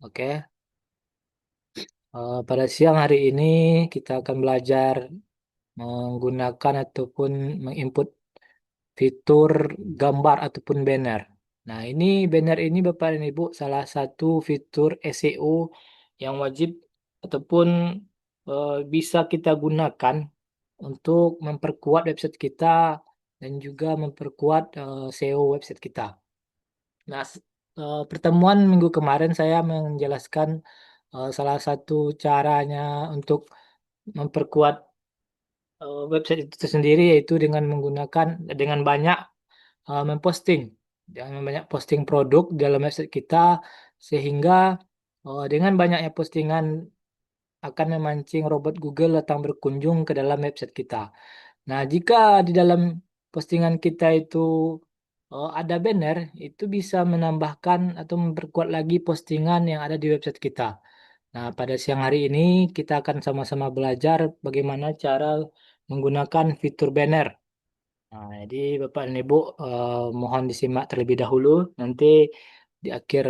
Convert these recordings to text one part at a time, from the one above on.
Oke. Pada siang hari ini kita akan belajar menggunakan ataupun menginput fitur gambar ataupun banner. Nah, ini banner ini Bapak dan Ibu salah satu fitur SEO yang wajib ataupun bisa kita gunakan untuk memperkuat website kita dan juga memperkuat SEO website kita. Nah, pertemuan minggu kemarin saya menjelaskan salah satu caranya untuk memperkuat website itu sendiri yaitu dengan banyak memposting, dengan banyak posting produk dalam website kita sehingga dengan banyaknya postingan akan memancing robot Google datang berkunjung ke dalam website kita. Nah, jika di dalam postingan kita itu ada banner, itu bisa menambahkan atau memperkuat lagi postingan yang ada di website kita. Nah, pada siang hari ini kita akan sama-sama belajar bagaimana cara menggunakan fitur banner. Nah, jadi Bapak dan Ibu mohon disimak terlebih dahulu. Nanti di akhir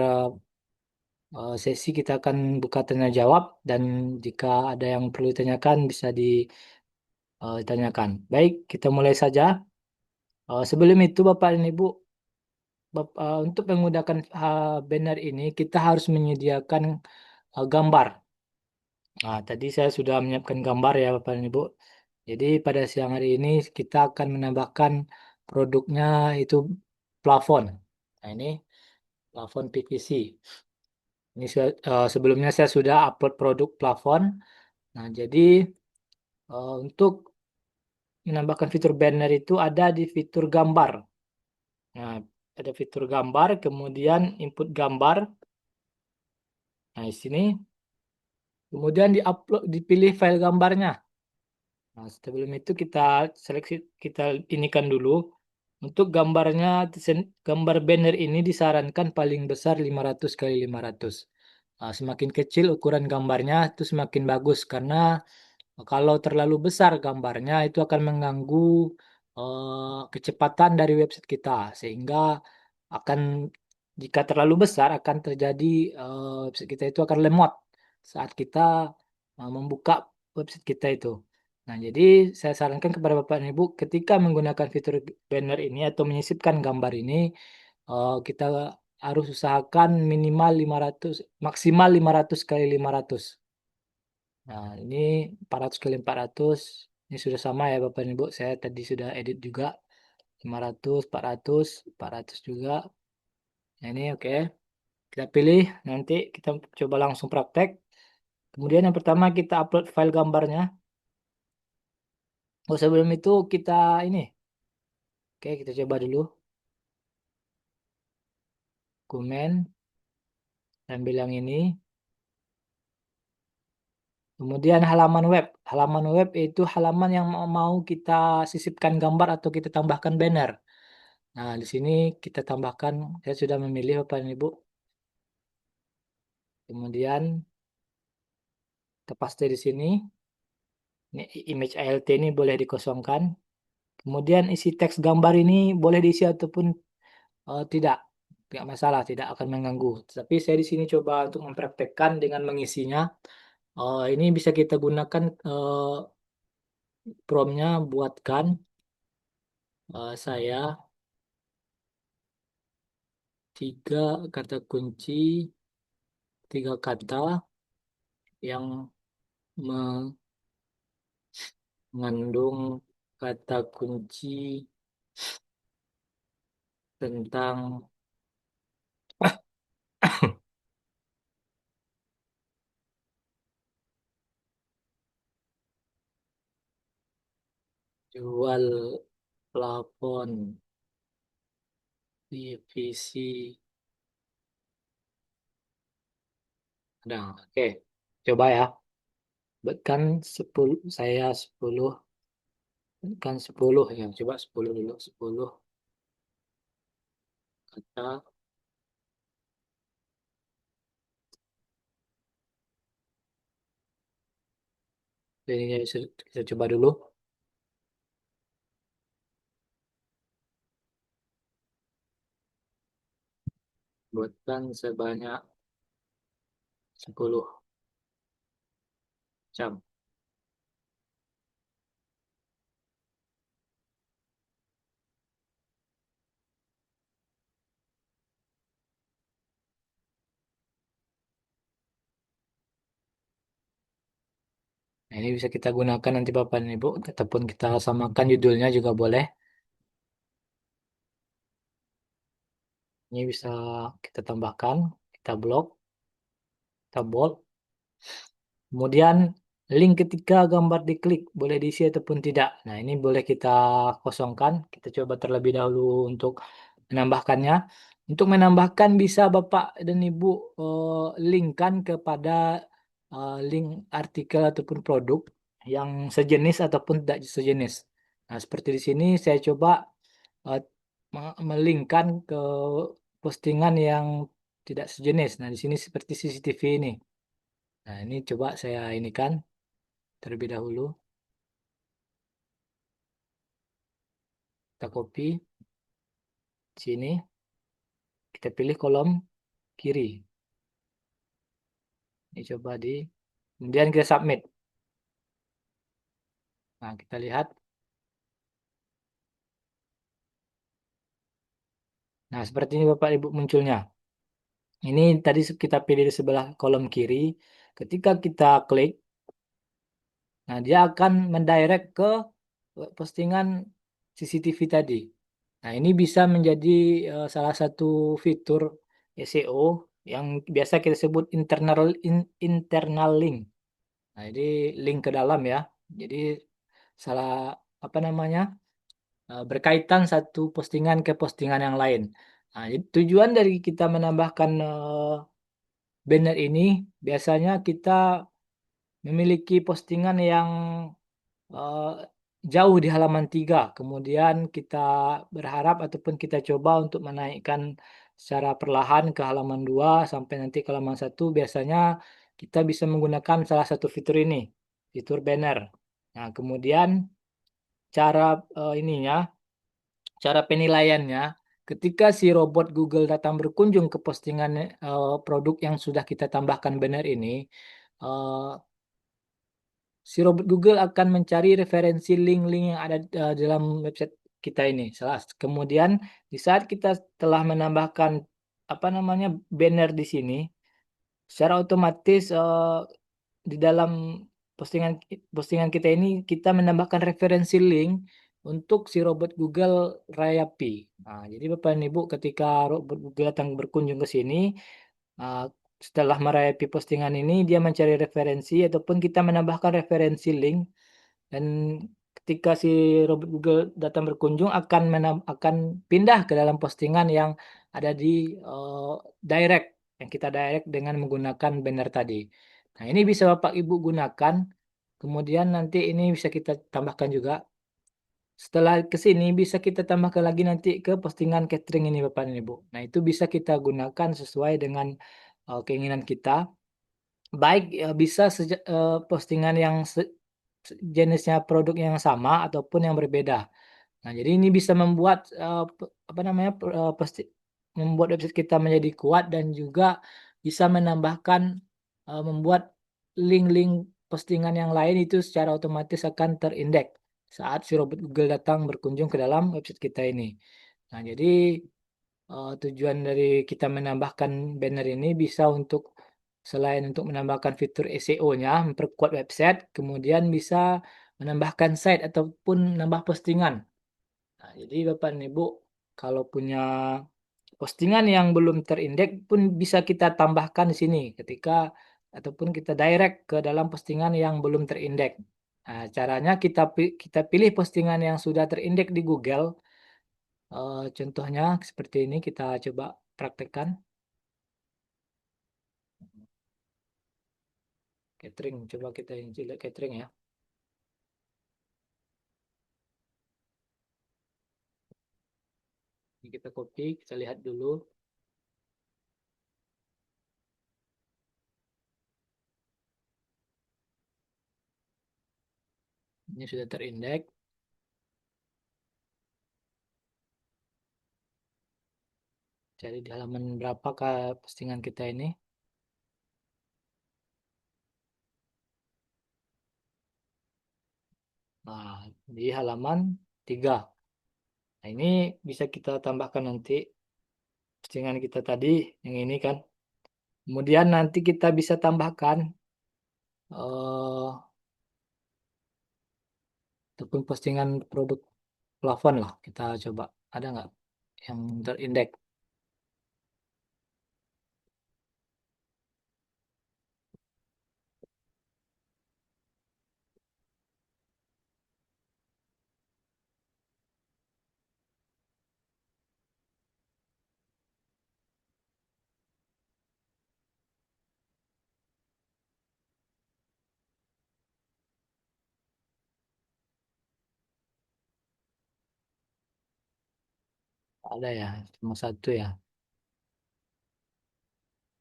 sesi kita akan buka tanya jawab dan jika ada yang perlu ditanyakan bisa ditanyakan. Baik, kita mulai saja. Sebelum itu Bapak dan Ibu, untuk menggunakan banner ini kita harus menyediakan gambar. Nah, tadi saya sudah menyiapkan gambar ya Bapak dan Ibu. Jadi pada siang hari ini kita akan menambahkan produknya itu plafon. Nah, ini plafon PVC. Sebelumnya saya sudah upload produk plafon. Nah, jadi untuk menambahkan fitur banner itu ada di fitur gambar. Nah, ada fitur gambar, kemudian input gambar. Nah, di sini kemudian dipilih file gambarnya. Nah, sebelum itu kita inikan dulu. Untuk gambar banner ini disarankan paling besar 500 kali 500. Nah, semakin kecil ukuran gambarnya itu semakin bagus karena kalau terlalu besar gambarnya itu akan mengganggu kecepatan dari website kita sehingga akan jika terlalu besar akan terjadi website kita itu akan lemot saat kita membuka website kita itu. Nah, jadi saya sarankan kepada Bapak dan Ibu ketika menggunakan fitur banner ini atau menyisipkan gambar ini kita harus usahakan minimal 500 maksimal 500 kali 500. Nah, ini 400 kali 400. Ini sudah sama ya Bapak dan Ibu. Saya tadi sudah edit juga 500, 400, 400 juga. Nah, ini oke. Kita pilih, nanti kita coba langsung praktek. Kemudian yang pertama kita upload file gambarnya. Oh, sebelum itu kita ini. Oke, kita coba dulu. Komen, ambil yang ini. Kemudian halaman web. Halaman web itu halaman yang mau kita sisipkan gambar atau kita tambahkan banner. Nah, di sini kita tambahkan, saya sudah memilih Bapak dan Ibu. Kemudian kita paste di sini. Ini image ALT ini boleh dikosongkan. Kemudian isi teks gambar ini boleh diisi ataupun tidak. Tidak masalah, tidak akan mengganggu. Tapi saya di sini coba untuk mempraktekkan dengan mengisinya. Ini bisa kita gunakan promptnya buatkan saya tiga kata kunci, tiga kata yang mengandung kata kunci tentang jual plafon PVC. Nah, oke. Coba ya. Buatkan 10, saya 10, buatkan 10 ya. Coba 10 dulu, 10 kata. Ini ya, kita coba dulu. Buatkan sebanyak 10 jam. Nah, ini bisa kita gunakan nanti Bapak dan Ibu, ataupun kita samakan judulnya juga boleh. Ini bisa kita tambahkan, kita blok, kita bold. Kemudian link ketika gambar diklik boleh diisi ataupun tidak. Nah, ini boleh kita kosongkan. Kita coba terlebih dahulu untuk menambahkannya. Untuk menambahkan bisa Bapak dan Ibu linkkan kepada link artikel ataupun produk yang sejenis ataupun tidak sejenis. Nah, seperti di sini saya coba eh, melinkkan ke postingan yang tidak sejenis. Nah, di sini seperti CCTV ini. Nah, ini coba saya ini kan terlebih dahulu. Kita copy sini, kita pilih kolom kiri. Ini coba di, kemudian kita submit. Nah, kita lihat. Nah, seperti ini Bapak Ibu munculnya. Ini tadi kita pilih di sebelah kolom kiri. Ketika kita klik, nah dia akan mendirect ke postingan CCTV tadi. Nah, ini bisa menjadi salah satu fitur SEO yang biasa kita sebut internal link. Nah, jadi link ke dalam ya. Jadi salah apa namanya berkaitan satu postingan ke postingan yang lain. Nah, jadi tujuan dari kita menambahkan banner ini biasanya kita memiliki postingan yang eh, jauh di halaman 3. Kemudian kita berharap ataupun kita coba untuk menaikkan secara perlahan ke halaman 2 sampai nanti ke halaman 1. Biasanya kita bisa menggunakan salah satu fitur ini, fitur banner. Nah, kemudian cara ininya, cara penilaiannya, ketika si robot Google datang berkunjung ke postingan produk yang sudah kita tambahkan banner ini, eh, si robot Google akan mencari referensi link-link yang ada dalam website kita ini. Kemudian di saat kita telah menambahkan apa namanya banner di sini, secara otomatis di dalam postingan postingan kita ini kita menambahkan referensi link untuk si robot Google Rayapi. Nah, jadi Bapak dan Ibu ketika robot Google datang berkunjung ke sini, uh, setelah merayapi postingan ini dia mencari referensi ataupun kita menambahkan referensi link dan ketika si robot Google datang berkunjung akan pindah ke dalam postingan yang ada di eh, direct yang kita direct dengan menggunakan banner tadi. Nah, ini bisa Bapak Ibu gunakan. Kemudian nanti ini bisa kita tambahkan juga. Setelah ke sini bisa kita tambahkan lagi nanti ke postingan catering ini Bapak dan Ibu. Nah, itu bisa kita gunakan sesuai dengan keinginan kita. Baik bisa postingan yang jenisnya produk yang sama ataupun yang berbeda. Nah, jadi ini bisa membuat apa namanya membuat website kita menjadi kuat dan juga bisa menambahkan membuat link-link postingan yang lain itu secara otomatis akan terindeks saat si robot Google datang berkunjung ke dalam website kita ini. Nah, jadi tujuan dari kita menambahkan banner ini bisa untuk selain untuk menambahkan fitur SEO-nya, memperkuat website, kemudian bisa menambahkan site ataupun menambah postingan. Nah, jadi Bapak dan Ibu kalau punya postingan yang belum terindeks pun bisa kita tambahkan di sini ketika ataupun kita direct ke dalam postingan yang belum terindeks. Nah, caranya kita pilih postingan yang sudah terindeks di Google. Contohnya seperti ini kita coba praktekkan. Catering, coba kita lihat catering ya. Ini kita copy, kita lihat dulu. Ini sudah terindeks. Cari di halaman berapa postingan kita ini. di halaman 3. Nah, ini bisa kita tambahkan nanti postingan kita tadi yang ini kan. Kemudian nanti kita bisa tambahkan ataupun postingan produk plafon lah. Kita coba ada nggak yang terindeks? Ada ya, cuma satu ya.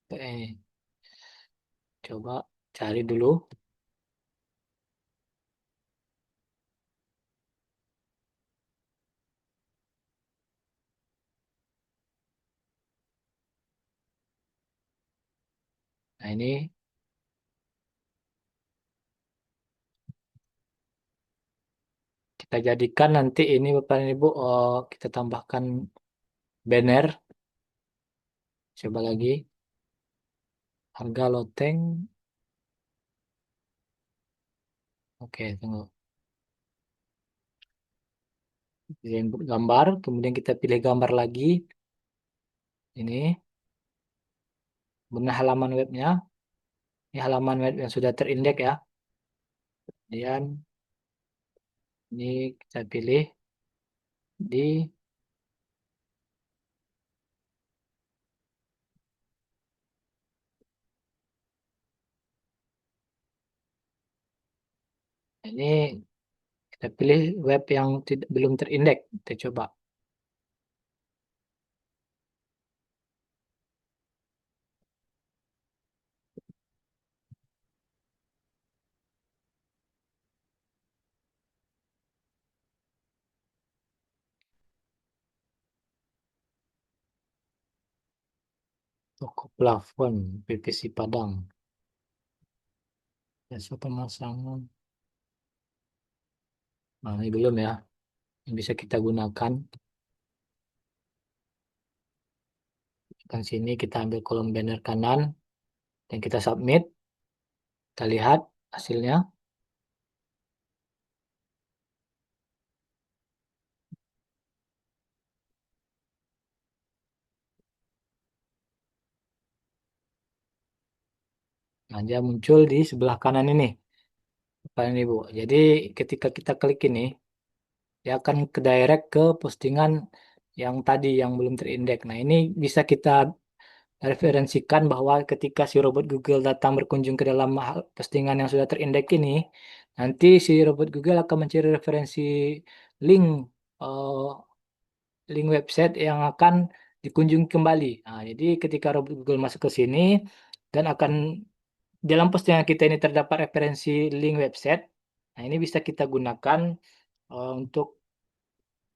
Oke, coba cari dulu. Nah, ini kita jadikan nanti ini Bapak dan Ibu, kita tambahkan banner. Coba lagi, harga loteng. Oke, tunggu. Desain gambar, kemudian kita pilih gambar lagi. Ini, benar halaman webnya. Ini halaman web yang sudah terindeks ya. Kemudian ini kita pilih di ini kita pilih web yang tidak belum terindeks. Kita coba toko plafon PVC Padang. Jasa pemasangan. Nah, ini belum ya. Yang bisa kita gunakan. Kan sini kita ambil kolom banner kanan dan kita submit. Kita lihat hasilnya. Nah, dia muncul di sebelah kanan ini, Bapak dan Ibu. Jadi ketika kita klik ini, dia akan ke direct ke postingan yang tadi yang belum terindeks. Nah, ini bisa kita referensikan bahwa ketika si robot Google datang berkunjung ke dalam postingan yang sudah terindeks ini, nanti si robot Google akan mencari referensi link eh, link website yang akan dikunjungi kembali. Nah, jadi ketika robot Google masuk ke sini dan akan dalam postingan kita ini terdapat referensi link website. Nah, ini bisa kita gunakan untuk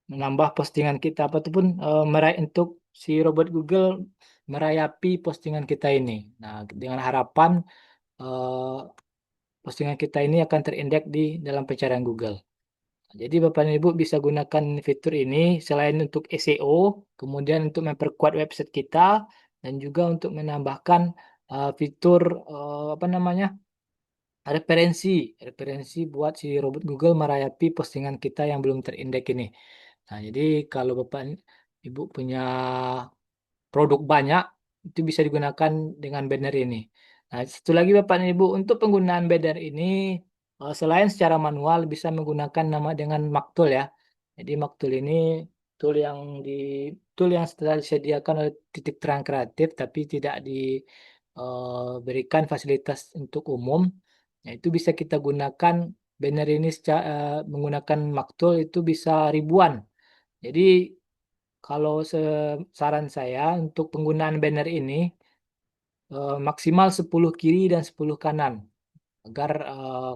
menambah postingan kita ataupun meraih untuk si robot Google merayapi postingan kita ini. Nah, dengan harapan eh, postingan kita ini akan terindeks di dalam pencarian Google. Jadi Bapak dan Ibu bisa gunakan fitur ini selain untuk SEO, kemudian untuk memperkuat website kita dan juga untuk menambahkan fitur apa namanya? Referensi, referensi buat si robot Google merayapi postingan kita yang belum terindeks ini. Nah, jadi kalau Bapak Ibu punya produk banyak, itu bisa digunakan dengan banner ini. Nah, satu lagi Bapak dan Ibu, untuk penggunaan banner ini, selain secara manual, bisa menggunakan nama dengan Maktul ya. Jadi Maktul ini tool yang di tool yang setelah disediakan oleh Titik Terang Kreatif, tapi tidak diberikan fasilitas untuk umum. Nah, itu bisa kita gunakan banner ini menggunakan Maktul itu bisa ribuan. Jadi kalau saran saya untuk penggunaan banner ini maksimal 10 kiri dan 10 kanan agar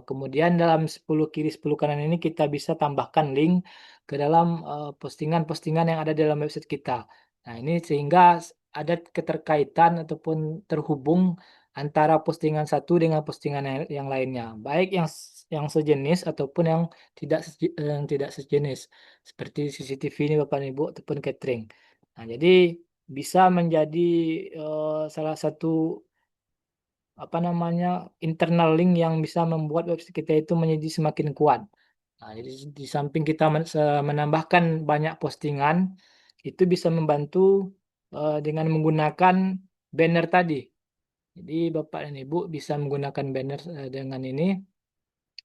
kemudian dalam 10 kiri 10 kanan ini kita bisa tambahkan link ke dalam postingan-postingan yang ada dalam website kita. Nah, ini sehingga ada keterkaitan ataupun terhubung antara postingan satu dengan postingan yang lainnya, baik yang sejenis ataupun yang yang tidak sejenis, seperti CCTV ini Bapak dan Ibu ataupun catering. Nah, jadi bisa menjadi salah satu apa namanya internal link yang bisa membuat website kita itu menjadi semakin kuat. Nah, jadi di samping kita menambahkan banyak postingan, itu bisa membantu dengan menggunakan banner tadi. Jadi Bapak dan Ibu bisa menggunakan banner dengan ini,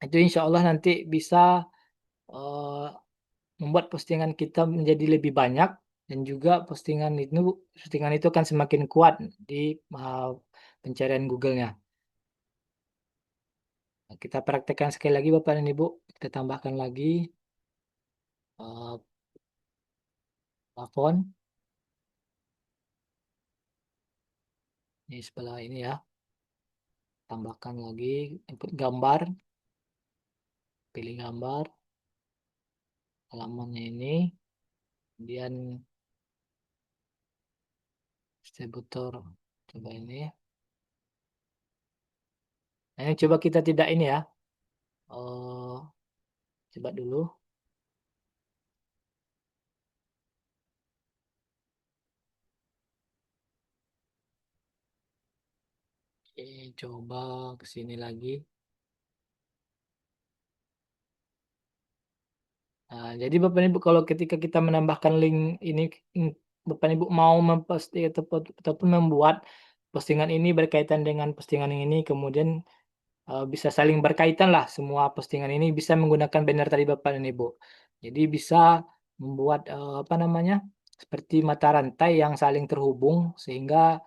itu insya Allah nanti bisa eh, membuat postingan kita menjadi lebih banyak dan juga postingan itu akan semakin kuat di uh, pencarian Google-nya. Nah, kita praktekkan sekali lagi Bapak dan Ibu, kita tambahkan lagi uh, plafon di sebelah ini ya, tambahkan lagi input gambar, pilih gambar, halamannya ini, kemudian distributor, coba ini. Nah, ini coba kita tidak ini ya, eh coba dulu. Oke, coba ke sini lagi. Nah, jadi Bapak dan Ibu kalau ketika kita menambahkan link ini, Bapak dan Ibu mau mempost ataupun membuat postingan ini berkaitan dengan postingan yang ini, kemudian bisa saling berkaitan lah semua postingan ini bisa menggunakan banner tadi Bapak dan Ibu. Jadi bisa membuat apa namanya seperti mata rantai yang saling terhubung sehingga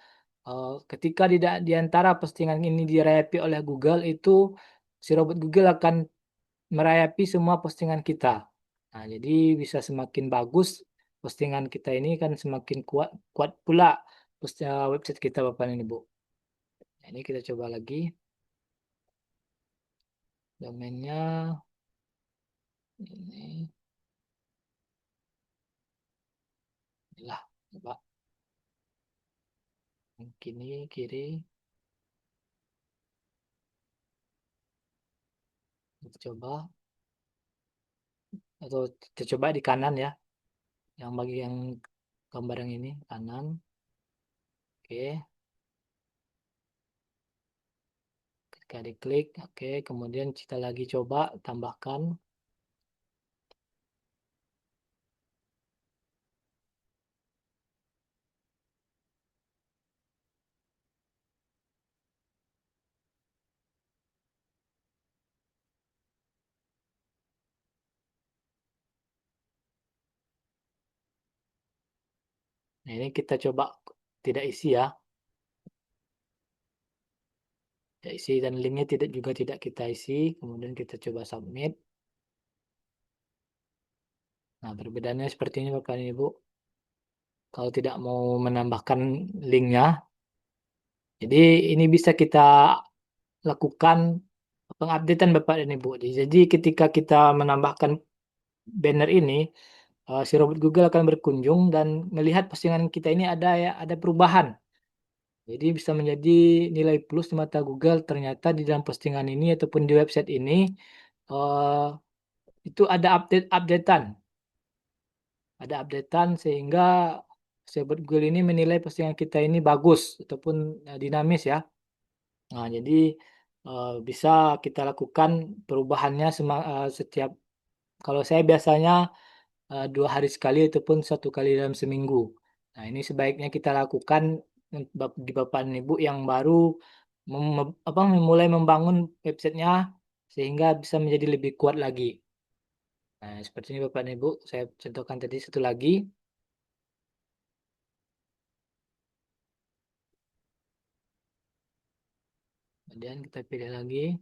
ketika di antara postingan ini dirayapi oleh Google itu si robot Google akan merayapi semua postingan kita. Nah, jadi bisa semakin bagus postingan kita ini kan semakin kuat kuat pula website kita Bapak dan Ibu. Nah, ini kita coba lagi domainnya ini lah coba yang kiri kiri kita coba atau kita coba di kanan ya yang bagian gambar yang ini kanan oke ketika diklik oke kemudian kita lagi coba tambahkan. Nah, ini kita coba tidak isi ya tidak isi dan linknya tidak kita isi kemudian kita coba submit. Nah perbedaannya seperti ini Bapak dan Ibu kalau tidak mau menambahkan linknya jadi ini bisa kita lakukan pengupdatean Bapak dan Ibu. Jadi ketika kita menambahkan banner ini, si robot Google akan berkunjung dan melihat postingan kita ini ada perubahan. Jadi bisa menjadi nilai plus di mata Google. Ternyata di dalam postingan ini ataupun di website ini eh, itu ada updatean, ada updatean sehingga si robot Google ini menilai postingan kita ini bagus ataupun dinamis ya. Nah, jadi bisa kita lakukan perubahannya setiap kalau saya biasanya 2 hari sekali ataupun 1 kali dalam seminggu. Nah, ini sebaiknya kita lakukan di Bapak dan Ibu yang baru memulai membangun websitenya sehingga bisa menjadi lebih kuat lagi. Nah, seperti ini Bapak dan Ibu, saya contohkan tadi satu lagi. Kemudian kita pilih lagi.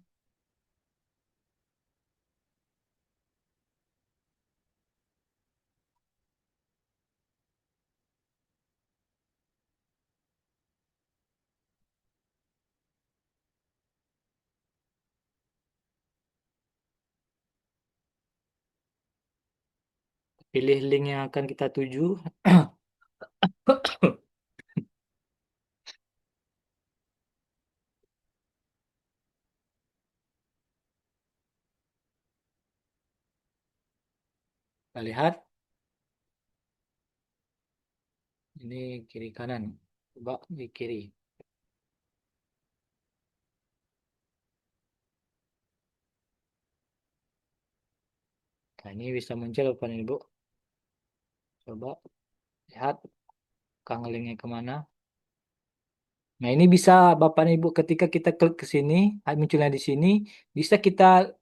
Pilih link yang akan kita tuju. Kita lihat ini kiri kanan. Coba di kiri. Nah, ini bisa muncul Bapak dan Ibu. Coba lihat kang linknya kemana. Nah, ini bisa Bapak dan Ibu ketika kita klik ke sini, munculnya di sini, bisa kita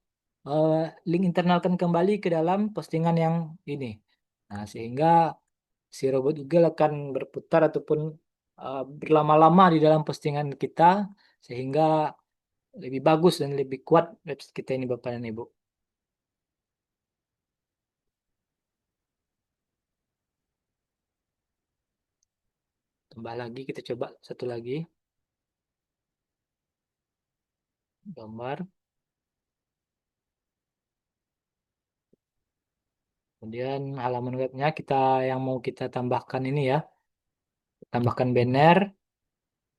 eh, link internalkan kembali ke dalam postingan yang ini. Nah, sehingga si robot Google akan berputar ataupun berlama-lama di dalam postingan kita, sehingga lebih bagus dan lebih kuat website kita ini Bapak dan Ibu. Tambah lagi, kita coba satu lagi, gambar. Kemudian halaman webnya kita yang mau kita tambahkan ini ya, tambahkan banner.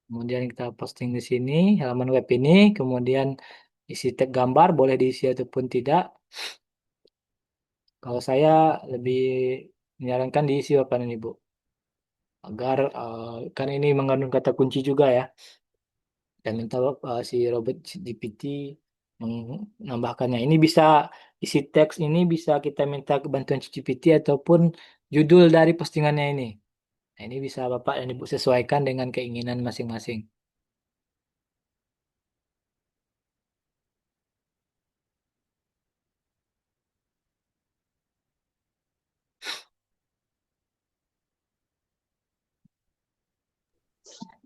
Kemudian kita posting di sini halaman web ini. Kemudian isi tag gambar boleh diisi ataupun tidak. Kalau saya lebih menyarankan diisi Bapak dan Ibu agar kan ini mengandung kata kunci juga ya. Dan minta si Robert GPT menambahkannya. Ini bisa isi teks ini bisa kita minta bantuan GPT ataupun judul dari postingannya ini. Nah, ini bisa Bapak dan Ibu sesuaikan dengan keinginan masing-masing.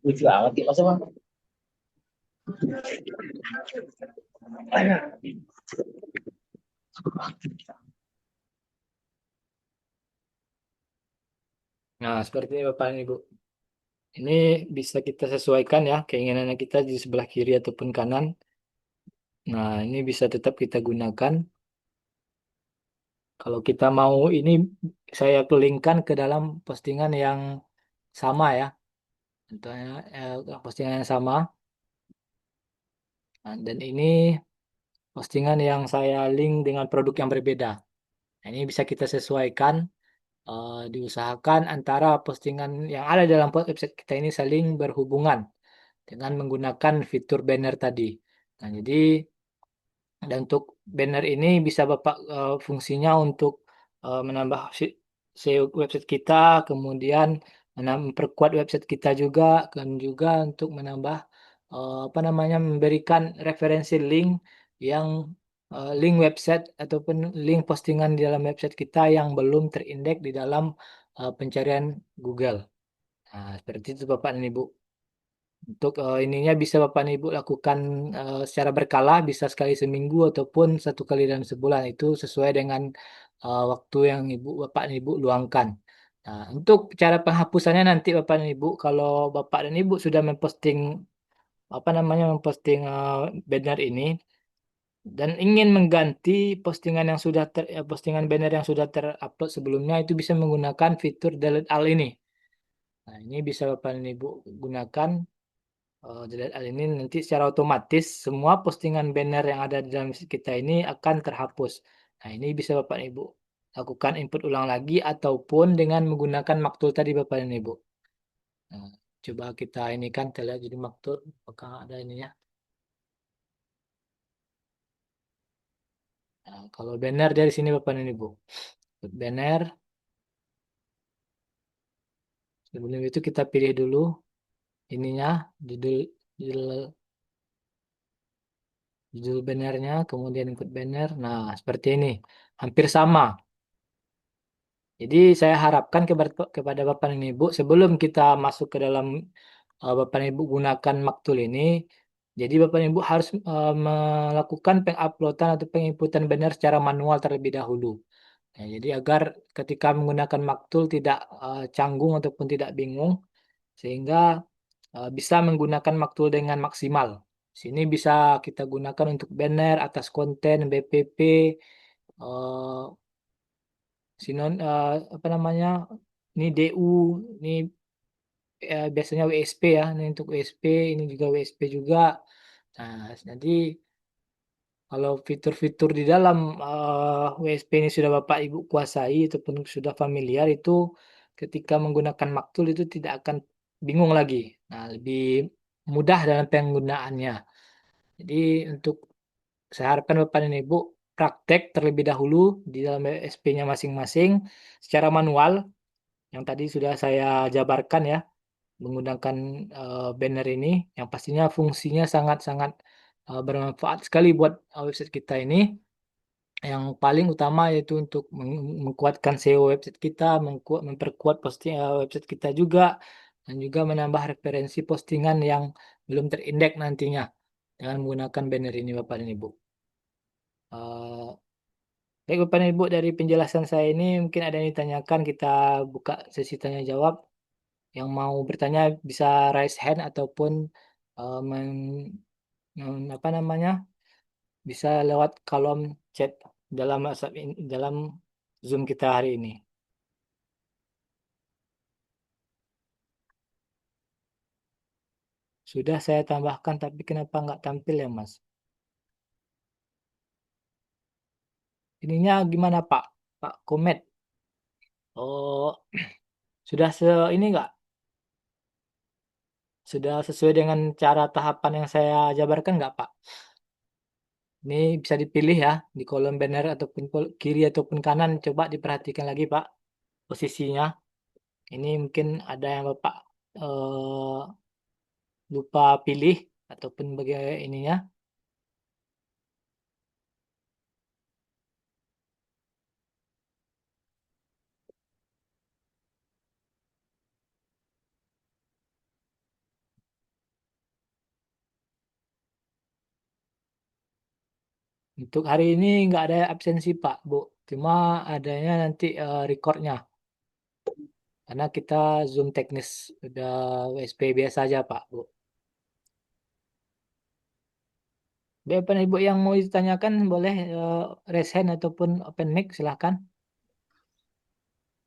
Lucu amat ya masa bang. Nah, seperti ini Bapak dan Ibu. Ini bisa kita sesuaikan ya keinginannya kita di sebelah kiri ataupun kanan. Nah, ini bisa tetap kita gunakan. Kalau kita mau ini saya kelingkan ke dalam postingan yang sama ya. Contohnya postingan yang sama. Nah, dan ini postingan yang saya link dengan produk yang berbeda. Nah, ini bisa kita sesuaikan, diusahakan antara postingan yang ada dalam website kita ini saling berhubungan dengan menggunakan fitur banner tadi. Nah, jadi dan untuk banner ini bisa Bapak fungsinya untuk menambah SEO website kita, kemudian memperkuat website kita juga, dan juga untuk menambah apa namanya memberikan referensi link yang link website ataupun link postingan di dalam website kita yang belum terindeks di dalam pencarian Google. Nah, seperti itu Bapak dan Ibu. Untuk ininya bisa Bapak dan Ibu lakukan secara berkala, bisa sekali seminggu ataupun satu kali dalam sebulan. Itu sesuai dengan waktu yang Bapak dan Ibu luangkan. Nah, untuk cara penghapusannya nanti Bapak dan Ibu, kalau Bapak dan Ibu sudah memposting apa namanya memposting banner ini dan ingin mengganti postingan yang sudah postingan banner yang sudah terupload sebelumnya, itu bisa menggunakan fitur delete all ini. Nah, ini bisa Bapak dan Ibu gunakan. Dilihat hal ini nanti secara otomatis semua postingan banner yang ada di dalam kita ini akan terhapus. Nah, ini bisa Bapak dan Ibu lakukan input ulang lagi ataupun dengan menggunakan maktul tadi Bapak dan Ibu. Nah, coba kita ini kan kita lihat jadi maktul apakah ada ininya. Nah, kalau banner dari sini Bapak dan Ibu. Banner sebelum itu kita pilih dulu ininya judul judul judul bannernya kemudian input banner. Nah, seperti ini. Hampir sama. Jadi saya harapkan kepada Bapak dan Ibu sebelum kita masuk ke dalam Bapak dan Ibu gunakan Maktul ini, jadi Bapak dan Ibu harus melakukan penguploadan atau penginputan banner secara manual terlebih dahulu. Nah, jadi agar ketika menggunakan Maktul tidak canggung ataupun tidak bingung, sehingga bisa menggunakan Maktul dengan maksimal. Sini bisa kita gunakan untuk banner, atas konten, BPP, sinon apa namanya ini DU ini biasanya WSP ya ini untuk WSP ini juga WSP juga. Nah, nanti Kalau fitur-fitur di dalam WSP ini sudah Bapak Ibu kuasai ataupun sudah familiar itu ketika menggunakan Maktul itu tidak akan bingung lagi. Nah, lebih mudah dalam penggunaannya. Jadi untuk saya harapkan Bapak dan Ibu praktek terlebih dahulu di dalam WSP-nya masing-masing secara manual yang tadi sudah saya jabarkan ya menggunakan banner ini yang pastinya fungsinya sangat-sangat bermanfaat sekali buat website kita ini. Yang paling utama yaitu untuk menguatkan SEO website kita, memperkuat posting website kita juga, dan juga menambah referensi postingan yang belum terindeks nantinya dengan menggunakan banner ini Bapak dan Ibu. Eh, Baik Bapak dan Ibu, dari penjelasan saya ini mungkin ada yang ditanyakan, kita buka sesi tanya jawab. Yang mau bertanya bisa raise hand ataupun eh, apa namanya, bisa lewat kolom chat dalam dalam Zoom kita hari ini. Sudah saya tambahkan, tapi kenapa nggak tampil ya, Mas? Ininya gimana, Pak? Pak Komet. Oh, sudah ini nggak? Sudah sesuai dengan cara tahapan yang saya jabarkan nggak, Pak? Ini bisa dipilih ya di kolom banner ataupun kiri ataupun kanan. Coba diperhatikan lagi, Pak, posisinya. Ini mungkin ada yang Bapak eh, lupa pilih ataupun bagian ininya. Untuk hari ini nggak ada absensi Pak, Bu. Cuma adanya nanti recordnya. Karena kita Zoom teknis udah WSP biasa aja Pak, Bu. Bapak Ibu yang mau ditanyakan boleh raise hand ataupun open mic silahkan.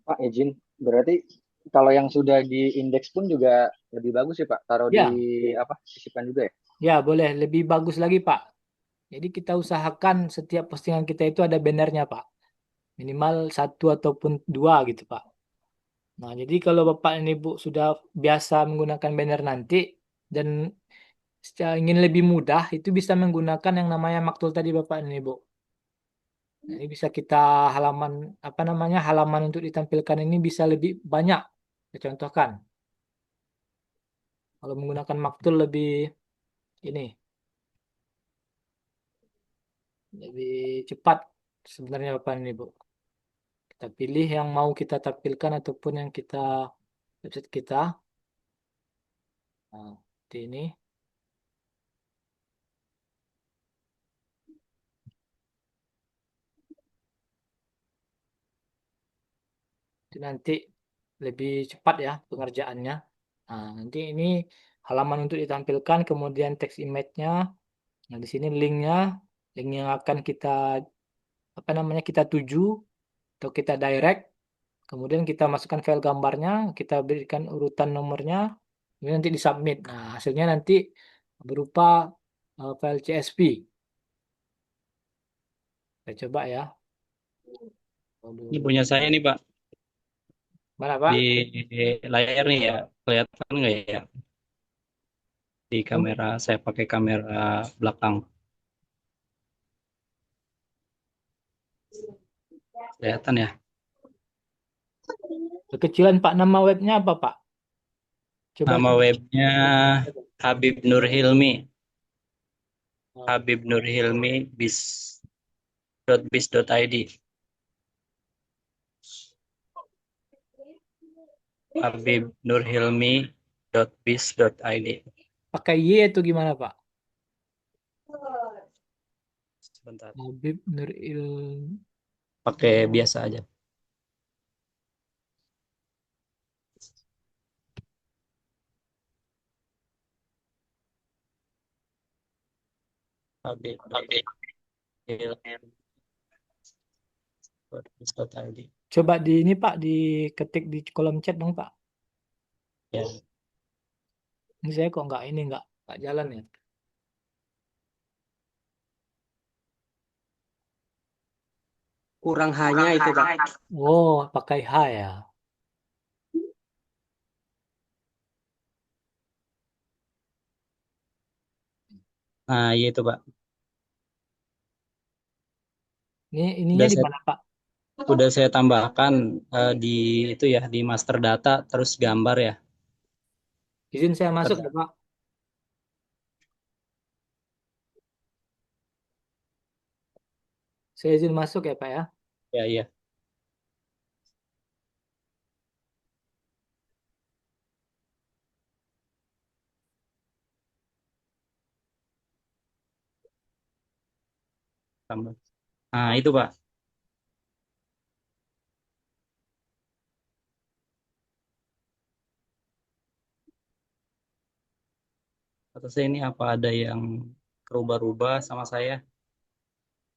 Pak, izin. Berarti kalau yang sudah di indeks pun juga lebih bagus ya, Pak. Taruh di Ya, apa? Sisipkan juga ya. ya boleh. Lebih bagus lagi Pak. Jadi kita usahakan setiap postingan kita itu ada bannernya Pak. Minimal satu ataupun dua gitu Pak. Nah, jadi kalau Bapak dan Ibu sudah biasa menggunakan banner nanti dan ingin lebih mudah, itu bisa menggunakan yang namanya maktul tadi Bapak dan Ibu. Nah, ini bisa kita halaman apa namanya halaman untuk ditampilkan ini bisa lebih banyak. Saya contohkan, kalau menggunakan maktul lebih ini lebih cepat sebenarnya Bapak dan Ibu. Kita pilih yang mau kita tampilkan ataupun yang kita website kita. Nah, seperti ini. Itu nanti lebih cepat ya pengerjaannya. Nah, nanti ini halaman untuk ditampilkan, kemudian teks image-nya. Nah, di sini linknya, link yang akan kita apa namanya kita tuju atau kita direct. Kemudian kita masukkan file gambarnya, kita berikan urutan nomornya, ini nanti disubmit. Nah, hasilnya nanti berupa file CSV. Kita coba ya. Ini Waduh. punya saya nih Pak, Mana di Pak? layar nih ya, kelihatan nggak ya? Di Oh, kamera, saya pakai kamera belakang, kelihatan ya. kekecilan Pak, nama webnya apa Pak? Coba Nama webnya Habib Nur Hilmi, Habib Nur Hilmi biz.biz.id, Habib Nur Hilmi .biz.id. pakai Y itu gimana Pak? Sebentar, Habib Nuril. pakai biasa aja. Habib Nur Hilmi .biz.id. Coba di ini Pak, diketik di kolom chat dong Pak. Ya, Ini saya kok nggak ini nggak jalan ya. kurang hanya itu Pak. Oh, pakai H ya. Nah, iya itu Pak. Ini ininya Udah di saya mana, Pak? udah saya tambahkan di itu ya di master data terus gambar ya. Izin saya masuk ya, Ter- Pak. Saya izin masuk ya, Pak ya. Ya, iya. Tambah. Nah, itu Pak. Kata saya ini apa ada yang berubah-ubah sama saya?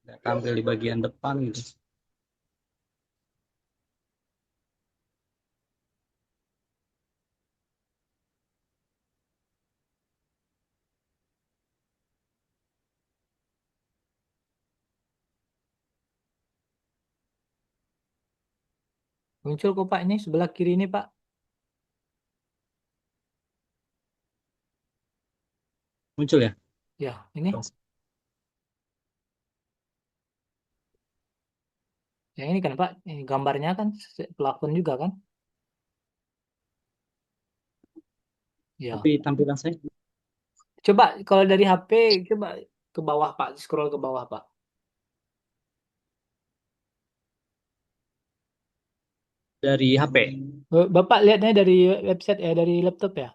Nggak tampil di bagian depan gitu. Muncul kok, Pak, ini sebelah kiri ini, Pak. Muncul ya? Ya, ini. Yang ini kan, Pak. Ini gambarnya kan plafon juga kan? Ya. Tapi tampilan saya Coba kalau dari HP, coba ke bawah, Pak. Scroll ke bawah, Pak. dari HP. Bapak lihatnya dari website ya, dari laptop ya?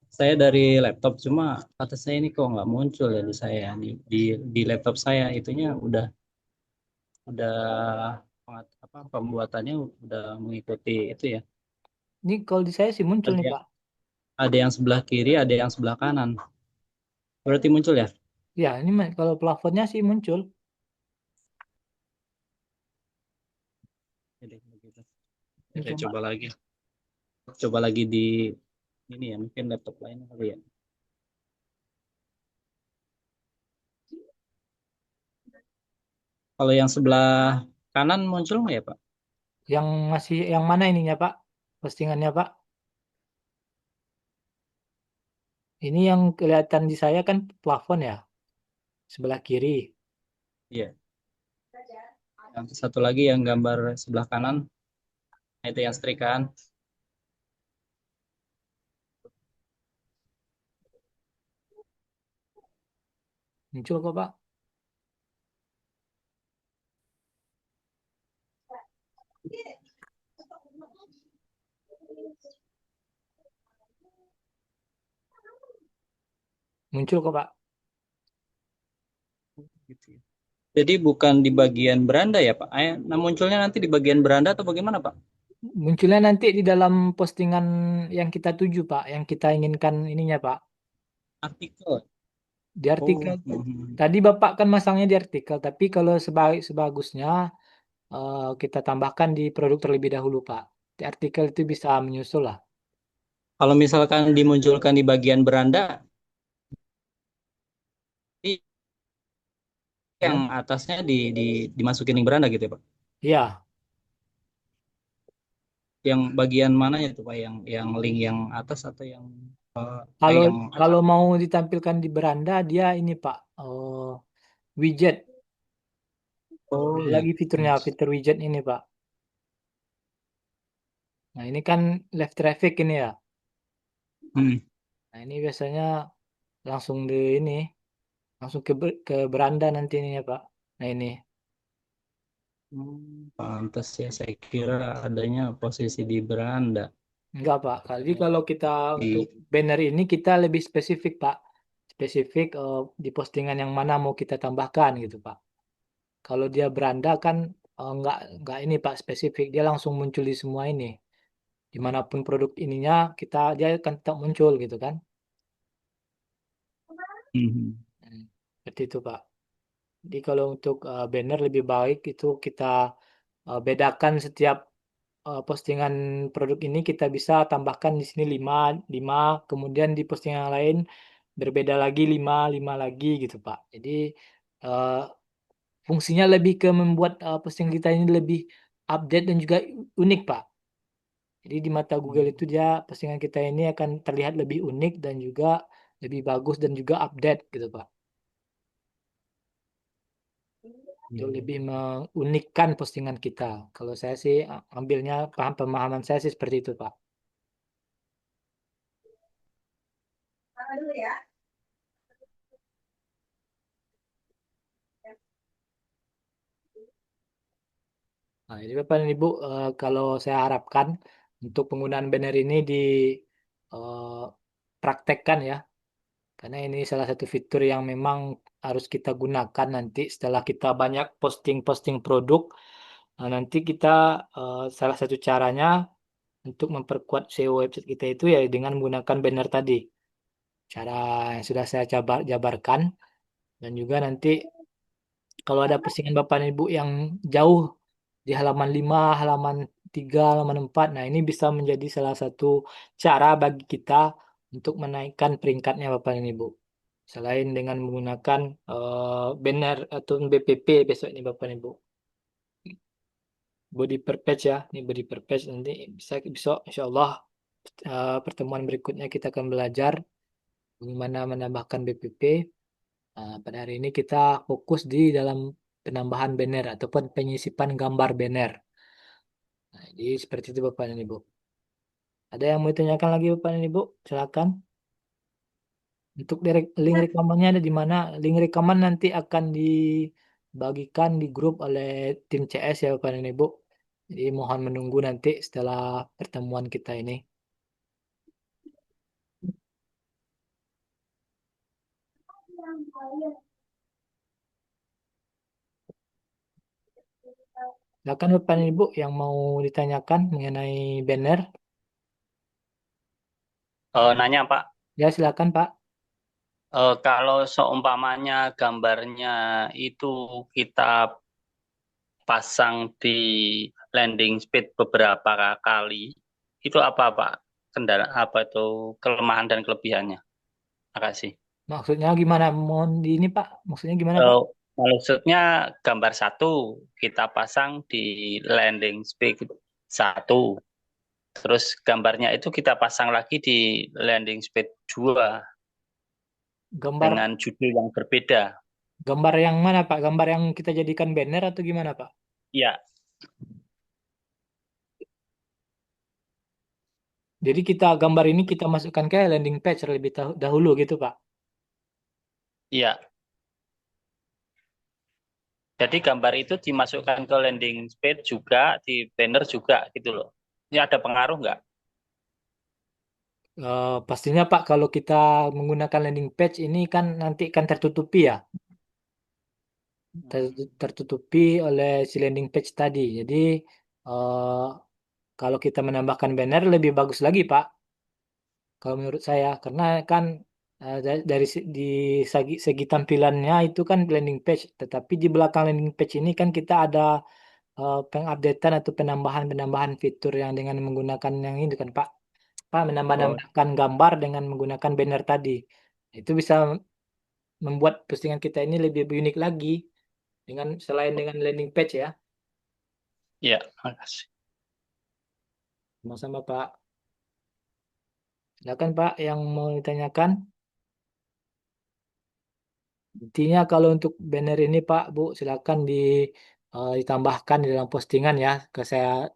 Saya dari laptop cuma kata saya ini kok nggak muncul ya di saya di laptop saya itunya udah apa pembuatannya udah mengikuti itu ya. Ini kalau di saya sih muncul Ada nih, yang, Pak. ada yang sebelah kiri, ada yang sebelah kanan. Berarti muncul ya? Ya, ini kalau plafonnya sih muncul. Jadi begitu. Ini Saya coba. coba lagi. Coba lagi di ini ya, mungkin laptop lain kali ya. Kalau yang sebelah kanan muncul nggak ya, Pak? Yang mana ininya, Pak? Postingannya, Pak? Ini yang kelihatan di saya kan plafon ya, sebelah kiri. Iya. Yang satu lagi yang gambar sebelah kanan, nah itu yang setrikaan. Muncul kok, Pak. Muncul kok, Pak. Gitu ya. Jadi bukan di bagian beranda ya, Pak? Nah, munculnya nanti di bagian beranda atau bagaimana, Pak? Munculnya nanti di dalam postingan yang kita tuju, Pak. Yang kita inginkan ininya, Pak. Artikel. Di artikel. Oh, mhm. Tadi Bapak kan masangnya di artikel, tapi kalau sebagusnya kita tambahkan di produk terlebih dahulu, Pak. Di artikel itu bisa menyusul lah. Kalau misalkan dimunculkan di bagian beranda, ini yang Ya, atasnya dimasukin link beranda gitu ya, Pak? iya. Yang bagian mana ya tuh, Pak? Yang link yang atas atau yang Kalau yang kalau mau ditampilkan di beranda, dia ini, Pak. Widget. oh Ada ya. lagi fiturnya, fitur widget ini, Pak. Nah, ini kan left traffic ini ya. Hmm. Nah, ini biasanya langsung di ini, langsung ke beranda nanti ininya, Pak. Nah, ini. Pantas ya, saya kira adanya posisi di beranda. Enggak, Pak. Jadi kalau kita untuk Di, banner ini kita lebih spesifik, Pak. Spesifik di postingan yang mana mau kita tambahkan gitu, Pak. Kalau dia beranda kan enggak ini, Pak, spesifik. Dia langsung muncul di semua ini. Dimanapun produk ininya dia akan tetap muncul gitu kan. Mhm. Hmm, Seperti itu, Pak. Jadi kalau untuk banner lebih baik itu kita bedakan setiap postingan produk ini kita bisa tambahkan di sini 5 5 kemudian di postingan yang lain berbeda lagi 5 5 lagi gitu, Pak. Jadi eh, fungsinya lebih ke membuat postingan kita ini lebih update dan juga unik, Pak. Jadi di mata Google itu dia postingan kita ini akan terlihat lebih unik dan juga lebih bagus dan juga update gitu, Pak. Itu lebih mengunikkan postingan kita. Kalau saya sih ambilnya pemahaman saya sih seperti itu, Pak. Nah, jadi Bapak dan Ibu, kalau saya harapkan untuk penggunaan banner ini praktekkan ya, karena ini salah satu fitur yang memang harus kita gunakan nanti setelah kita banyak posting-posting produk. Nah, nanti kita salah satu caranya untuk memperkuat SEO website kita itu ya dengan menggunakan banner tadi. Cara yang sudah saya jabarkan dan juga nanti kalau ada postingan Bapak dan Ibu yang jauh di halaman 5, halaman 3, halaman 4. Nah, ini bisa menjadi salah satu cara bagi kita untuk menaikkan peringkatnya Bapak dan Ibu. Selain dengan menggunakan banner atau BPP besok ini Bapak dan Ibu. Body per page ya, ini body per page nanti bisa besok insya Allah pertemuan berikutnya kita akan belajar bagaimana menambahkan BPP. Pada hari ini kita fokus di dalam penambahan banner ataupun penyisipan gambar banner. Nah, jadi seperti itu Bapak dan Ibu. Ada yang mau ditanyakan lagi Bapak dan Ibu? Silakan. Untuk link rekamannya ada di mana? Link rekaman nanti akan dibagikan di grup oleh tim CS ya Bapak dan Ibu. Jadi mohon menunggu nanti setelah pertemuan kita ini. Silakan Bapak dan Ibu yang mau ditanyakan mengenai banner. Nanya Pak, Ya silakan Pak. kalau seumpamanya gambarnya itu kita pasang di landing speed beberapa kali, itu apa Pak? Kendala apa itu kelemahan dan kelebihannya? Makasih. Maksudnya gimana? Mohon di ini Pak. Maksudnya gimana Pak? Eh, Maksudnya gambar satu kita pasang di landing speed satu, terus gambarnya itu kita pasang lagi di landing speed 2 Gambar dengan judul yang berbeda. gambar yang mana Pak? Gambar yang kita jadikan banner atau gimana Pak? Ya, Jadi kita gambar ini kita masukkan ke landing page terlebih dahulu gitu Pak. iya. Jadi gambar itu dimasukkan ke landing page juga, di banner juga gitu loh. Ini ada pengaruh nggak? Pastinya Pak kalau kita menggunakan landing page ini kan nanti kan tertutupi ya. Tertutupi oleh si landing page tadi. Jadi eh, kalau kita menambahkan banner lebih bagus lagi Pak. Kalau menurut saya karena kan dari segi tampilannya itu kan landing page, tetapi di belakang landing page ini kan kita ada pengupdatean atau penambahan-penambahan fitur yang dengan menggunakan yang ini kan Pak. Pak Oh, menambah-nambahkan gambar dengan menggunakan banner tadi. Itu bisa membuat postingan kita ini lebih unik lagi dengan selain dengan landing page ya. iya, makasih. Sama-sama Pak. Silakan Pak yang mau ditanyakan. Intinya kalau untuk banner ini Pak, Bu, silakan ditambahkan di dalam postingan ya. Ke saya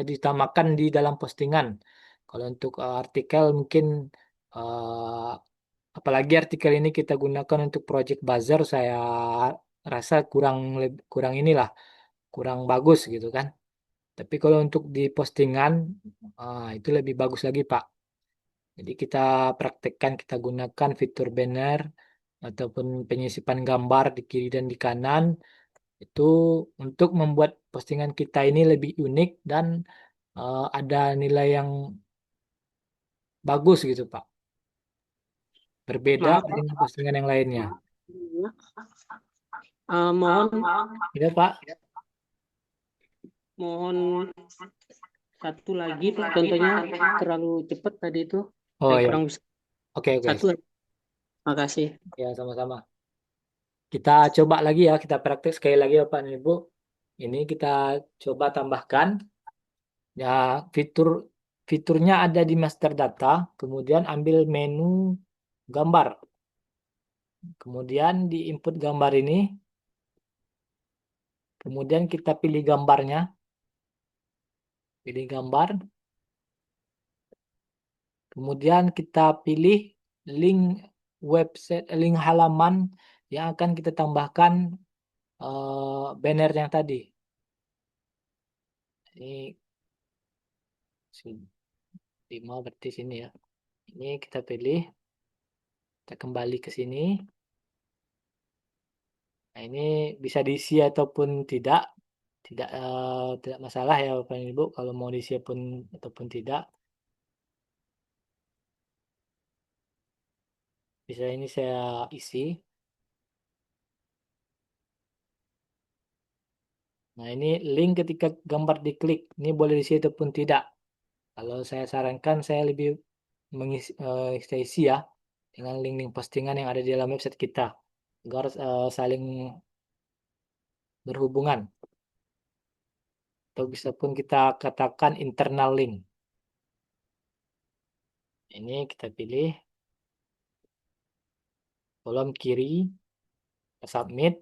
ditambahkan di dalam postingan. Kalau untuk artikel mungkin eh, apalagi artikel ini kita gunakan untuk project buzzer, saya rasa kurang inilah, kurang bagus gitu kan. Tapi kalau untuk di postingan itu lebih bagus lagi Pak. Jadi kita praktekkan, kita gunakan fitur banner ataupun penyisipan gambar di kiri dan di kanan itu untuk membuat postingan kita ini lebih unik dan ada nilai yang bagus gitu Pak. Berbeda Maaf, dengan postingan yang lainnya. mohon Ya Pak. mohon satu lagi Pak. Contohnya terlalu cepat tadi itu. Oh Saya ya, kurang bisa. oke oke. Satu. Makasih. Ya sama-sama. Kita coba lagi ya, kita praktek sekali lagi Bapak dan Ibu. Ini kita coba tambahkan. Ya, fiturnya ada di master data, kemudian ambil menu gambar. Kemudian di input gambar ini, kemudian kita pilih gambarnya, pilih gambar, kemudian kita pilih link website, link halaman yang akan kita tambahkan banner yang tadi. Ini 5 berarti sini ya. Ini kita pilih, kita kembali ke sini. Nah, ini bisa diisi ataupun tidak, tidak masalah ya Bapak dan Ibu kalau mau diisi pun ataupun tidak. Bisa ini saya isi. Nah, ini link ketika gambar diklik, ini boleh diisi ataupun tidak. Kalau saya sarankan saya lebih mengisi saya isi ya dengan link-link postingan yang ada di dalam website kita agar saling berhubungan. Atau bisa pun kita katakan internal link. Ini kita pilih kolom kiri, submit.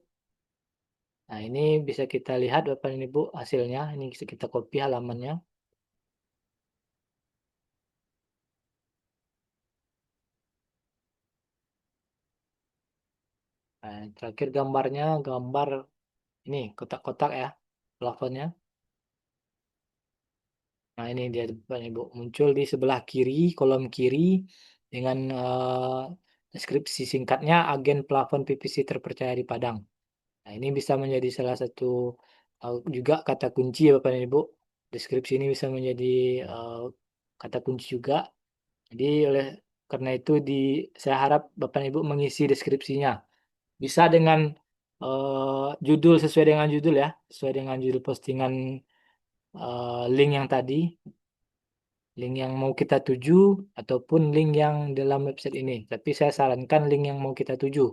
Nah, ini bisa kita lihat Bapak dan Ibu hasilnya. Ini bisa kita copy halamannya. Nah, terakhir gambarnya, gambar ini kotak-kotak ya, plafonnya. Nah, ini dia Bapak dan Ibu. Muncul di sebelah kiri, kolom kiri dengan deskripsi singkatnya agen plafon PVC terpercaya di Padang. Nah, ini bisa menjadi salah satu juga kata kunci ya Bapak dan Ibu. Deskripsi ini bisa menjadi kata kunci juga. Jadi oleh karena itu saya harap Bapak dan Ibu mengisi deskripsinya. Bisa dengan judul sesuai dengan judul ya, sesuai dengan judul postingan link yang tadi, link yang mau kita tuju ataupun link yang dalam website ini. Tapi saya sarankan link yang mau kita tuju.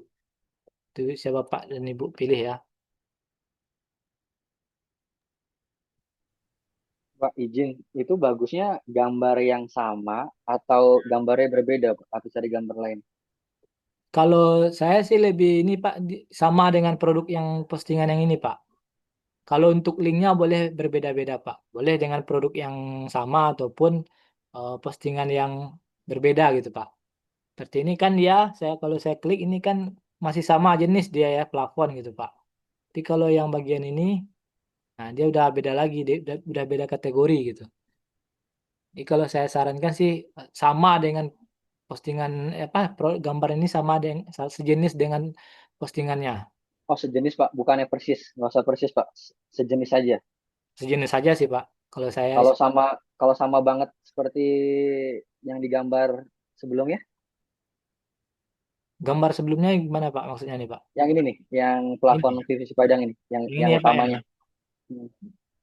Itu bisa Bapak dan Ibu pilih ya. Pak izin, itu bagusnya gambar yang sama atau gambarnya berbeda, Pak? Atau cari gambar lain? Kalau saya sih lebih ini Pak sama dengan produk yang postingan yang ini Pak. Kalau untuk linknya boleh berbeda-beda Pak. Boleh dengan produk yang sama ataupun postingan yang berbeda gitu Pak. Seperti ini kan dia, kalau saya klik ini kan masih sama jenis dia ya plafon gitu Pak. Tapi kalau yang bagian ini, nah dia udah beda lagi, dia udah beda kategori gitu. Jadi kalau saya sarankan sih sama dengan postingan gambar ini sama dengan sejenis dengan postingannya. Oh, sejenis, Pak. Bukannya persis. Nggak usah persis, Pak. Sejenis saja. Sejenis saja sih Pak. Kalau saya Kalau sama kalau sama banget seperti yang digambar sebelumnya, gambar sebelumnya gimana Pak maksudnya nih Pak? yang ini nih, yang plafon Ini, PVC Padang ini, yang ini ya Pak ya. utamanya. Hmm.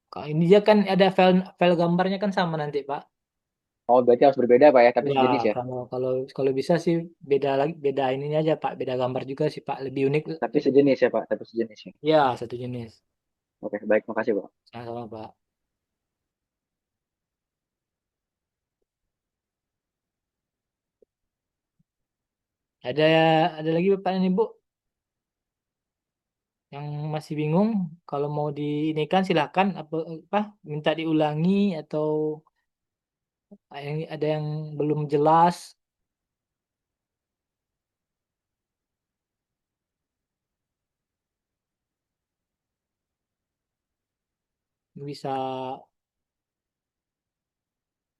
Kalau ini dia kan ada file file gambarnya kan sama nanti Pak. Oh, berarti harus berbeda, Pak ya, tapi Ya, sejenis ya. kalau kalau kalau bisa sih beda lagi, beda ininya aja Pak, beda gambar juga sih Pak, lebih unik. Tapi sejenis ya, Pak, tapi sejenis ya. Ya, satu jenis. Oke, baik, makasih, Pak. Sama-sama Pak. Ada ada lagi Bapak dan Ibu yang masih bingung kalau mau diinikan silahkan apa minta diulangi atau ada yang belum jelas bisa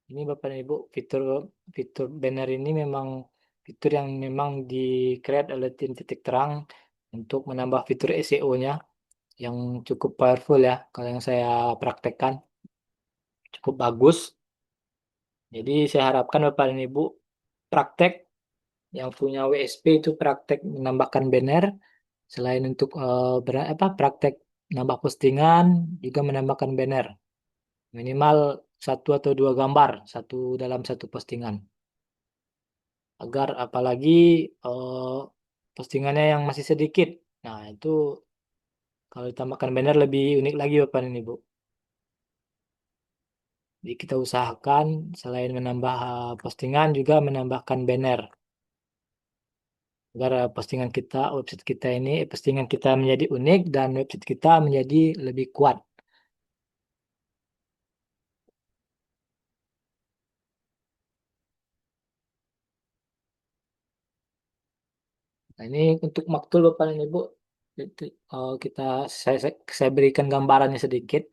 ini Bapak dan Ibu fitur fitur banner ini memang fitur yang memang di create oleh tim titik terang untuk menambah fitur SEO-nya yang cukup powerful ya kalau yang saya praktekkan cukup bagus. Jadi saya harapkan Bapak dan Ibu praktek yang punya WSP itu praktek menambahkan banner selain untuk praktek nambah postingan juga menambahkan banner minimal satu atau dua gambar satu dalam satu postingan agar apalagi postingannya yang masih sedikit. Nah, itu kalau ditambahkan banner lebih unik lagi Bapak dan Ibu. Jadi kita usahakan selain menambah postingan juga menambahkan banner agar postingan kita, website kita ini, postingan kita menjadi unik dan website kita menjadi lebih kuat. Nah, ini untuk maktul Bapak dan Ibu. Kita saya berikan gambarannya sedikit.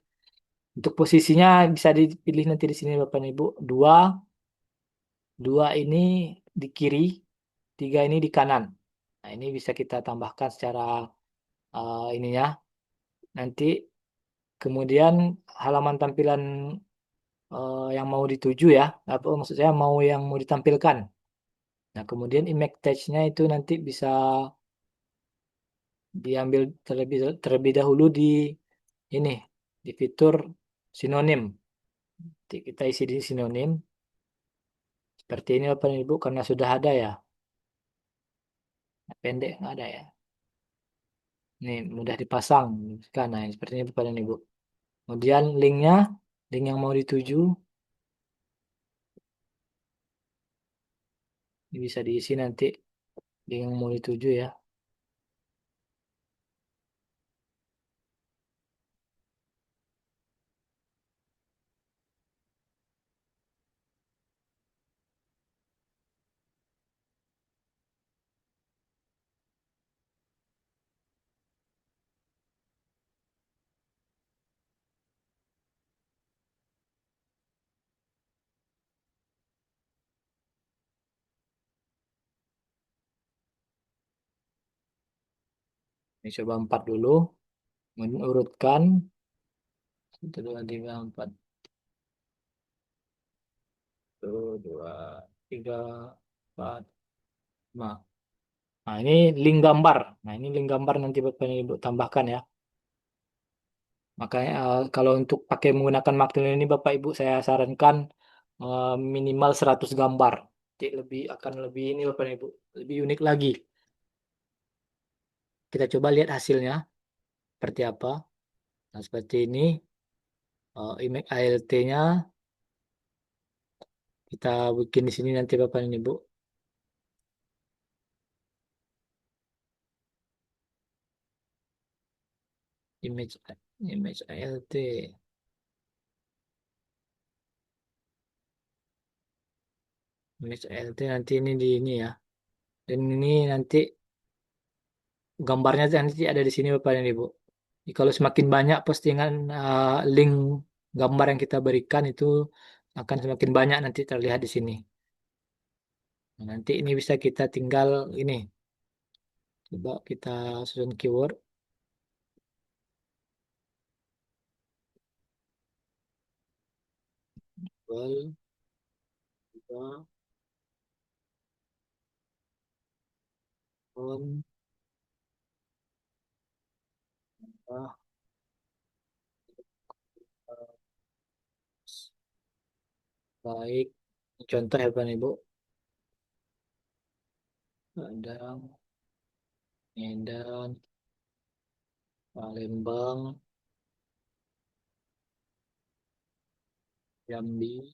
Untuk posisinya bisa dipilih nanti di sini Bapak dan Ibu. Dua, dua ini di kiri, tiga ini di kanan. Nah, ini bisa kita tambahkan secara ininya. Nanti kemudian halaman tampilan yang mau dituju ya, apa maksud saya mau yang mau ditampilkan. Nah, kemudian image text-nya itu nanti bisa diambil terlebih terlebih dahulu di ini di fitur sinonim. Nanti kita isi di sinonim seperti ini Bapak dan Ibu karena sudah ada ya. Pendek nggak ada ya. Ini mudah dipasang kan. Nah, seperti ini Bapak dan Ibu. Kemudian linknya, link yang mau dituju ini bisa diisi nanti link yang mau dituju ya. Ini coba 4 dulu. Kemudian urutkan 1, 2, 3, 4. 1, 2, 3, 4, 5. Nah, ini link gambar. Nah, ini link gambar nanti Bapak dan Ibu tambahkan ya. Makanya kalau untuk pakai menggunakan Maktil ini Bapak Ibu saya sarankan minimal 100 gambar. Nanti akan lebih ini Bapak dan Ibu, lebih unik lagi. Kita coba lihat hasilnya seperti apa. Nah, seperti ini image ALT-nya kita bikin di sini nanti Bapak dan Ibu. Image image ALT. Image ALT nanti ini di ini ya. Dan ini nanti gambarnya nanti ada di sini Bapak dan Ibu. Jadi kalau semakin banyak postingan link gambar yang kita berikan itu akan semakin banyak nanti terlihat di sini. Nah, nanti ini bisa kita tinggal ini. Coba kita susun keyword. Well, juga, on, ah, baik. Contoh ya Bapak dan Ibu. Padang, Medan, Palembang, Jambi.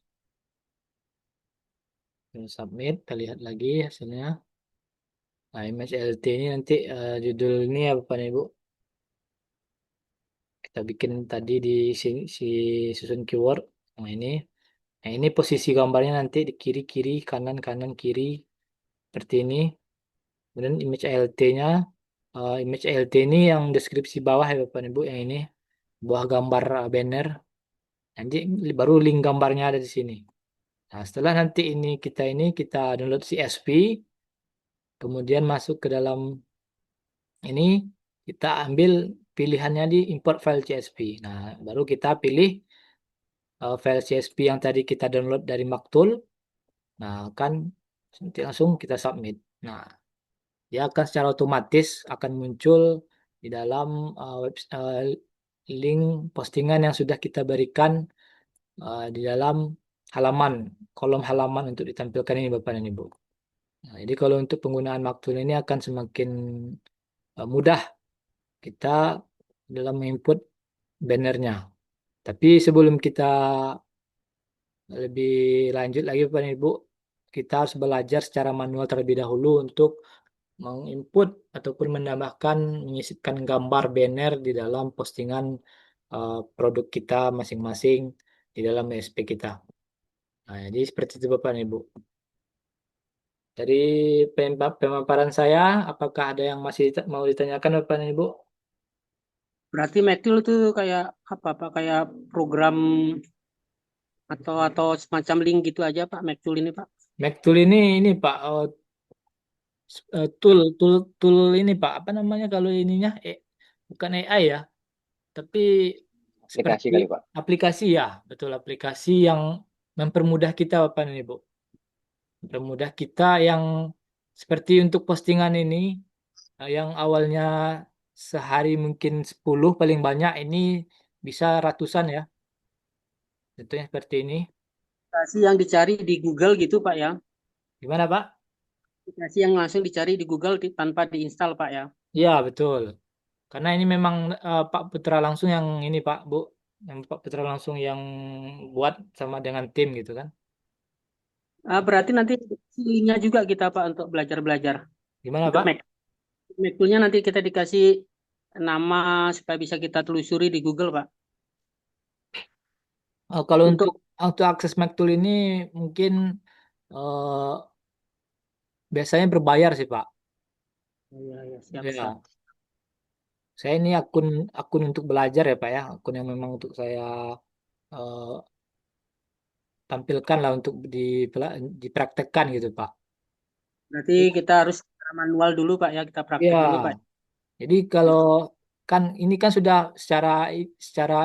Dan submit, kita lihat lagi hasilnya. Nah, image LT ini nanti judul ini ya Bapak dan Ibu. Kita bikin tadi di sini si susun keyword. Nah, ini. Nah, ini posisi gambarnya nanti di kiri kiri, kanan kanan kiri seperti ini. Kemudian image LT-nya, image LT ini yang deskripsi bawah ya Bapak dan Ibu yang ini. Buah gambar banner. Nanti baru link gambarnya ada di sini. Nah, setelah nanti kita download CSV, kemudian masuk ke dalam ini kita ambil pilihannya di import file CSV. Nah, baru kita pilih file CSV yang tadi kita download dari Maktul. Nah, kan nanti langsung kita submit. Nah, dia akan secara otomatis akan muncul di dalam link postingan yang sudah kita berikan di dalam halaman, kolom halaman untuk ditampilkan ini Bapak dan Ibu. Nah, jadi kalau untuk penggunaan Maktul ini akan semakin mudah kita dalam input bannernya. Tapi sebelum kita lebih lanjut lagi Bapak dan Ibu, kita harus belajar secara manual terlebih dahulu untuk menginput ataupun menambahkan, menyisipkan gambar banner di dalam postingan produk kita masing-masing di dalam ESP kita. Nah, jadi seperti itu Bapak dan Ibu. Dari pemaparan saya, apakah ada yang masih mau ditanyakan Bapak dan Ibu? Berarti Metil itu kayak apa Pak? Kayak program atau semacam link gitu aja Pak, Metil ini Pak. Mac Tool ini Pak, tool tool tool ini Pak, apa namanya kalau ininya? Bukan AI ya, tapi Aplikasi seperti kali Pak. aplikasi ya, betul aplikasi yang mempermudah kita Bapak dan Ibu. Mempermudah kita yang seperti untuk postingan ini yang awalnya sehari mungkin 10 paling banyak ini bisa ratusan ya. Contohnya seperti ini. Aplikasi yang dicari di Google gitu Pak ya. Gimana Pak? Aplikasi yang langsung dicari di Google tanpa diinstal Pak ya. Iya, betul. Karena ini memang Pak Putra langsung yang ini Pak, Bu. Yang Pak Putra langsung yang buat sama dengan tim gitu kan. Berarti nanti linknya juga kita Pak untuk belajar-belajar. Gimana Untuk Pak? Mac-toolnya nanti kita dikasih nama supaya bisa kita telusuri di Google Pak. Kalau Untuk untuk akses Mac Tool ini mungkin eh, biasanya berbayar sih Pak. ya, ya, siap-siap. Ya, saya ini akun akun untuk belajar ya Pak ya, akun yang memang untuk saya eh, tampilkan lah untuk dipraktekkan gitu Pak. Berarti kita harus secara manual dulu Pak ya, kita praktek dulu Pak. Ya, jadi kalau kan ini kan sudah secara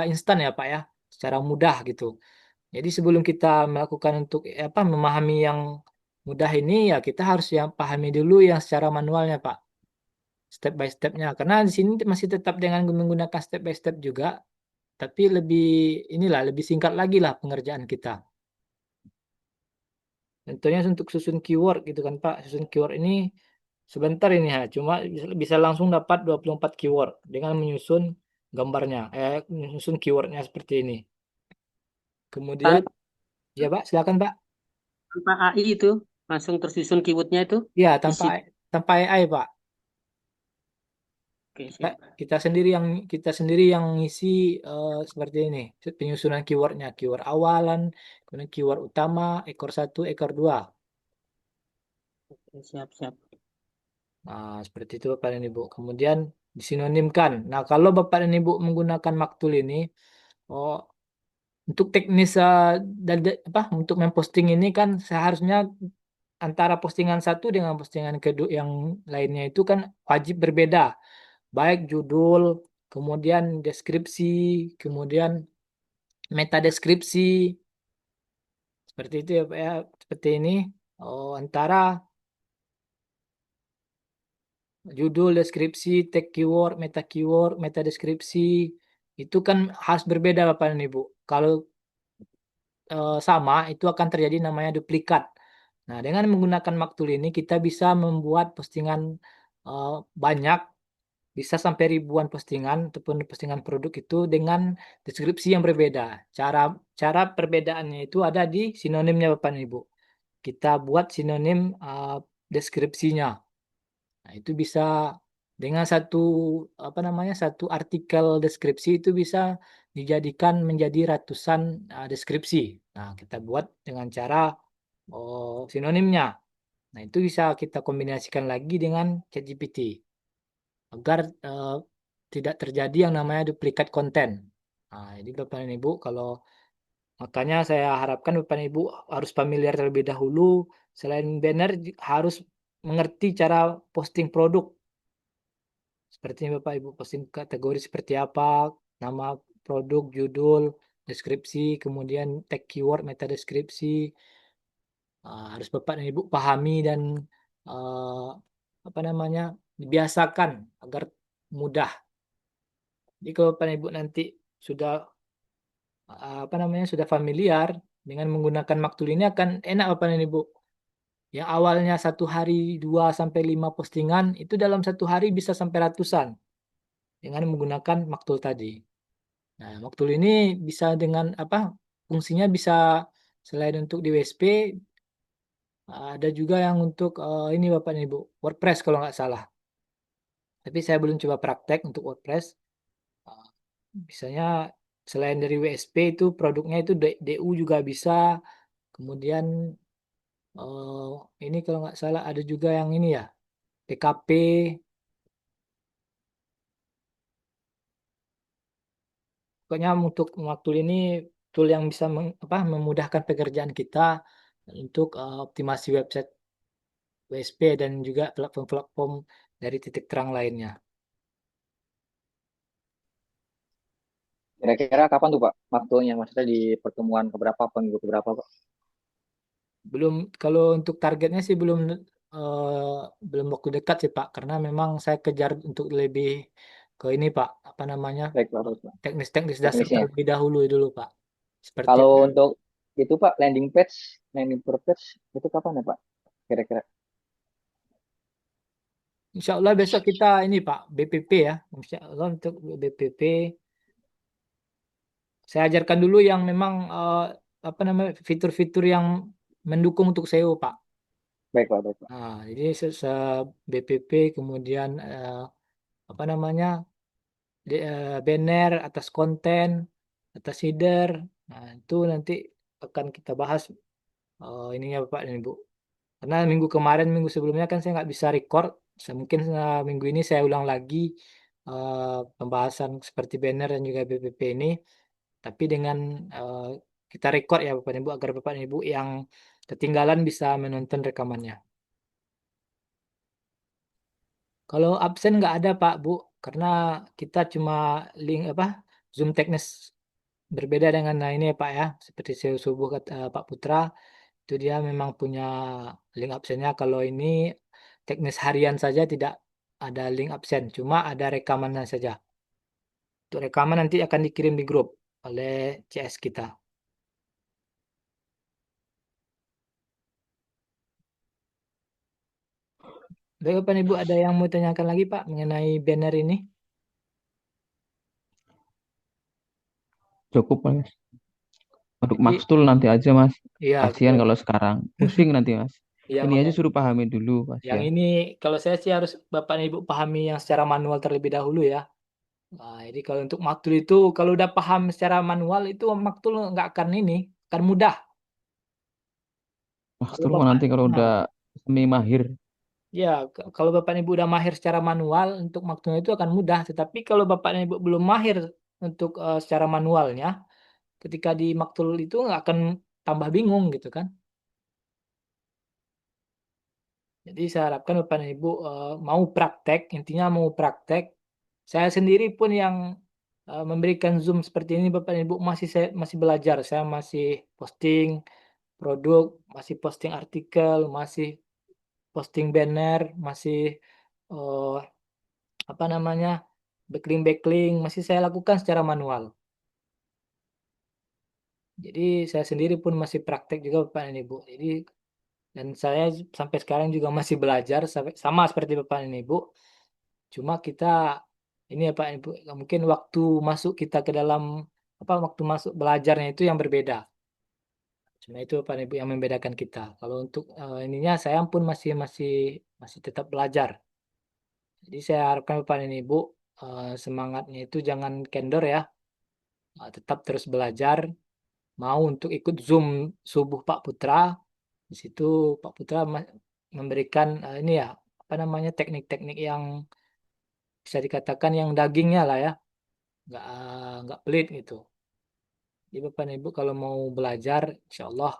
instan ya Pak ya, secara mudah gitu. Jadi sebelum kita melakukan untuk apa memahami yang mudah ini ya kita harus yang pahami dulu yang secara manualnya Pak, step by stepnya. Karena di sini masih tetap dengan menggunakan step by step juga, tapi lebih inilah lebih singkat lagi lah pengerjaan kita. Contohnya untuk susun keyword gitu kan Pak. Susun keyword ini sebentar ini ya, cuma bisa langsung dapat 24 keyword dengan menyusun gambarnya, menyusun keywordnya seperti ini. Kemudian, Tanpa, ya Pak, silakan Pak. tanpa AI itu langsung tersusun keywordnya itu Ya, isi. tanpa AI Pak. Oke, Kita, siap. kita sendiri yang ngisi seperti ini. Penyusunan keywordnya, keyword awalan, kemudian keyword utama, ekor satu, ekor dua. Oke, siap-siap. Nah, seperti itu Bapak dan Ibu. Kemudian disinonimkan. Nah, kalau Bapak dan Ibu menggunakan Maktul ini, oh, untuk teknis apa untuk memposting ini kan seharusnya antara postingan satu dengan postingan kedua yang lainnya itu kan wajib berbeda. Baik judul, kemudian deskripsi, kemudian meta deskripsi. Seperti itu ya Pak ya. Seperti ini. Oh, antara judul, deskripsi, tag keyword, meta deskripsi itu kan harus berbeda Bapak dan Ibu. Kalau sama itu akan terjadi namanya duplikat. Nah, dengan menggunakan Maktul ini kita bisa membuat postingan banyak, bisa sampai ribuan postingan ataupun postingan produk itu dengan deskripsi yang berbeda. Cara cara perbedaannya itu ada di sinonimnya Bapak dan Ibu. Kita buat sinonim deskripsinya. Nah, itu bisa dengan satu apa namanya satu artikel deskripsi itu bisa dijadikan menjadi ratusan deskripsi. Nah, kita buat dengan cara sinonimnya. Nah, itu bisa kita kombinasikan lagi dengan ChatGPT agar tidak terjadi yang namanya duplikat konten. Nah, jadi Bapak dan Ibu kalau makanya saya harapkan Bapak dan Ibu harus familiar terlebih dahulu selain banner harus mengerti cara posting produk. Seperti ini Bapak Ibu posting kategori seperti apa, nama produk, judul, deskripsi, kemudian tag keyword, meta deskripsi. Harus Bapak dan Ibu pahami dan uh, apa namanya dibiasakan agar mudah. Jadi kalau Bapak dan Ibu nanti sudah apa namanya sudah familiar dengan menggunakan Maktul ini akan enak Bapak dan Ibu. Yang awalnya satu hari 2 sampai 5 postingan itu dalam satu hari bisa sampai ratusan. dengan menggunakan Maktul tadi. Nah, Maktul ini bisa dengan apa? Fungsinya bisa selain untuk di WSP, ada juga yang untuk ini Bapak dan Ibu, WordPress kalau nggak salah. Tapi saya belum coba praktek untuk WordPress. Uh, Bisanya selain dari WSP itu produknya itu DU juga bisa. Kemudian eh, ini kalau nggak salah ada juga yang ini ya, PKP. Pokoknya untuk Maktul ini tool yang bisa memudahkan pekerjaan kita untuk optimasi website WSP dan juga platform-platform dari titik terang lainnya. Kira-kira kapan tuh Pak waktunya? Maksudnya di pertemuan keberapa, apa minggu keberapa Pak? Belum, kalau untuk targetnya sih eh, belum waktu dekat sih Pak, karena memang saya kejar untuk lebih ke ini Pak, apa namanya, Baik Pak, baik, Pak. teknis-teknis dasar Teknisnya. terlebih dahulu dulu Pak. Seperti Kalau untuk itu Pak, landing per page itu kapan ya Pak? Kira-kira. Insya Allah besok kita ini Pak, BPP ya, Insya Allah untuk BPP saya ajarkan dulu yang memang apa namanya fitur-fitur yang mendukung untuk SEO Pak. Baik Pak, baik Pak. Nah, jadi BPP kemudian apa namanya banner atas konten, atas header. Nah, itu nanti akan kita bahas ininya Bapak dan Ibu. Karena minggu sebelumnya kan saya nggak bisa record. Mungkin minggu ini saya ulang lagi pembahasan seperti banner dan juga BPP ini. Tapi dengan eh, kita record ya Bapak dan Ibu agar Bapak dan Ibu yang ketinggalan bisa menonton rekamannya. Kalau absen nggak ada Pak Bu, karena kita cuma link apa Zoom teknis berbeda dengan nah ini ya Pak ya, seperti saya subuh kata Pak Putra, itu dia memang punya link absennya. Kalau ini teknis harian saja tidak ada link absen, cuma ada rekamannya saja. Untuk rekaman nanti akan dikirim di grup oleh CS kita. Baik Bapak dan Ibu, ada yang mau tanyakan lagi Pak mengenai banner ini? Cukup Mas. Untuk Jadi, Maxtul nanti aja Mas. iya, Kasihan kalau sekarang. Pusing nanti Mas. ya Ini aja makanya suruh pahami dulu yang kasihan. ini kalau saya sih harus Bapak dan Ibu pahami yang secara manual terlebih dahulu ya. Nah, jadi kalau untuk maktul itu kalau udah paham secara manual itu maktul nggak akan ini, akan mudah. Kalau Maxtul kok Bapak, nanti kalau nah, udah semi mahir. ya kalau Bapak dan Ibu udah mahir secara manual untuk maktulnya itu akan mudah. Tetapi kalau Bapak dan Ibu belum mahir untuk secara manualnya, ketika di maktul itu nggak akan tambah bingung gitu kan. Jadi saya harapkan Bapak dan Ibu mau praktek, intinya mau praktek. Saya sendiri pun yang memberikan Zoom seperti ini Bapak dan Ibu saya masih belajar. Saya masih posting produk, masih posting artikel, masih posting banner, masih eh, apa namanya backlink masih saya lakukan secara manual. Jadi saya sendiri pun masih praktek juga Bapak dan Ibu. Jadi dan saya sampai sekarang juga masih belajar sama seperti Bapak dan Ibu. Cuma kita ini ya Pak Ibu, mungkin waktu masuk kita ke dalam waktu masuk belajarnya itu yang berbeda. Cuma itu Pak Ibu yang membedakan kita. Kalau untuk ininya saya pun masih masih masih tetap belajar. Jadi saya harapkan Bapak dan Ibu semangatnya itu jangan kendor ya. Tetap terus belajar. Mau untuk ikut Zoom subuh Pak Putra. Di situ Pak Putra memberikan ini ya apa namanya teknik-teknik yang bisa dikatakan yang dagingnya lah ya. Nggak pelit gitu. Jadi Bapak dan Ibu kalau mau belajar, insya Allah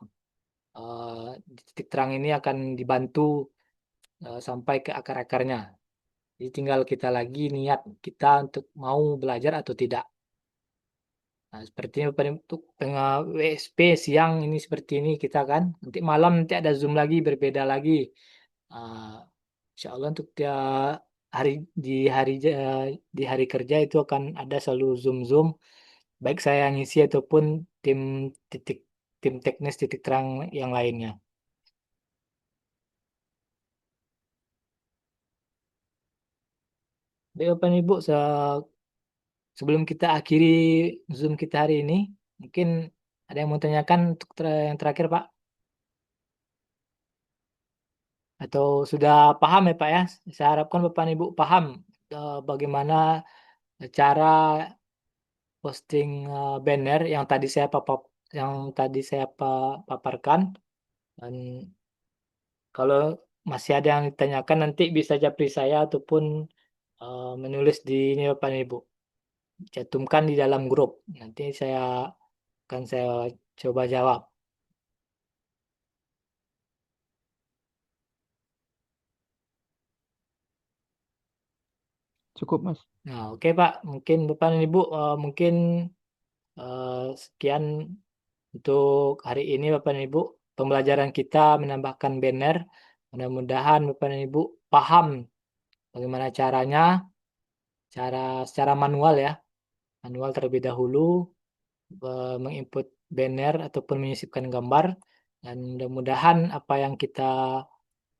di titik terang ini akan dibantu sampai ke akar-akarnya. Jadi tinggal kita lagi niat kita untuk mau belajar atau tidak. Nah, sepertinya pada untuk WSP siang ini seperti ini kita kan. Nanti malam nanti ada Zoom lagi berbeda lagi. Ah, Insya Allah untuk hari di di hari kerja itu akan ada selalu Zoom baik saya yang ngisi ataupun tim titik tim teknis titik terang yang lainnya. Baik Bapak dan Ibu, sebelum kita akhiri Zoom kita hari ini, mungkin ada yang mau tanyakan untuk yang terakhir, Pak? Atau sudah paham ya, Pak ya? Saya harapkan Bapak dan Ibu paham bagaimana cara posting banner yang tadi saya paparkan. Dan kalau masih ada yang ditanyakan nanti bisa japri saya ataupun menulis di ini Bapak dan Ibu. Cantumkan di dalam grup. Nanti saya coba jawab. Cukup, Mas. Nah, oke Pak. Mungkin Bapak dan Ibu mungkin sekian untuk hari ini Bapak dan Ibu. Pembelajaran kita menambahkan banner. Mudah-mudahan Bapak dan Ibu paham bagaimana caranya, secara manual ya. Manual terlebih dahulu menginput banner ataupun menyisipkan gambar. Dan mudah-mudahan apa yang kita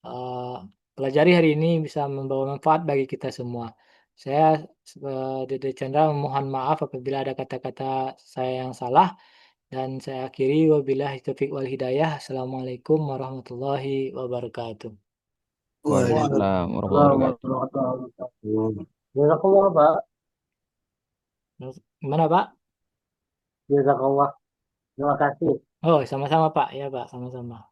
eh, pelajari hari ini bisa membawa manfaat bagi kita semua. Saya Dede Chandra mohon maaf apabila ada kata-kata saya yang salah dan saya akhiri wabillahi taufiq wal hidayah. Assalamualaikum warahmatullahi wabarakatuh. Waalaikumsalam warahmatullahi Waalaikumsalam wabarakatuh. warahmatullahi wabarakatuh. Jazakallah, Pak. Gimana Pak? Jazakallah. Terima kasih. Oh, sama-sama Pak. Ya Pak, sama-sama.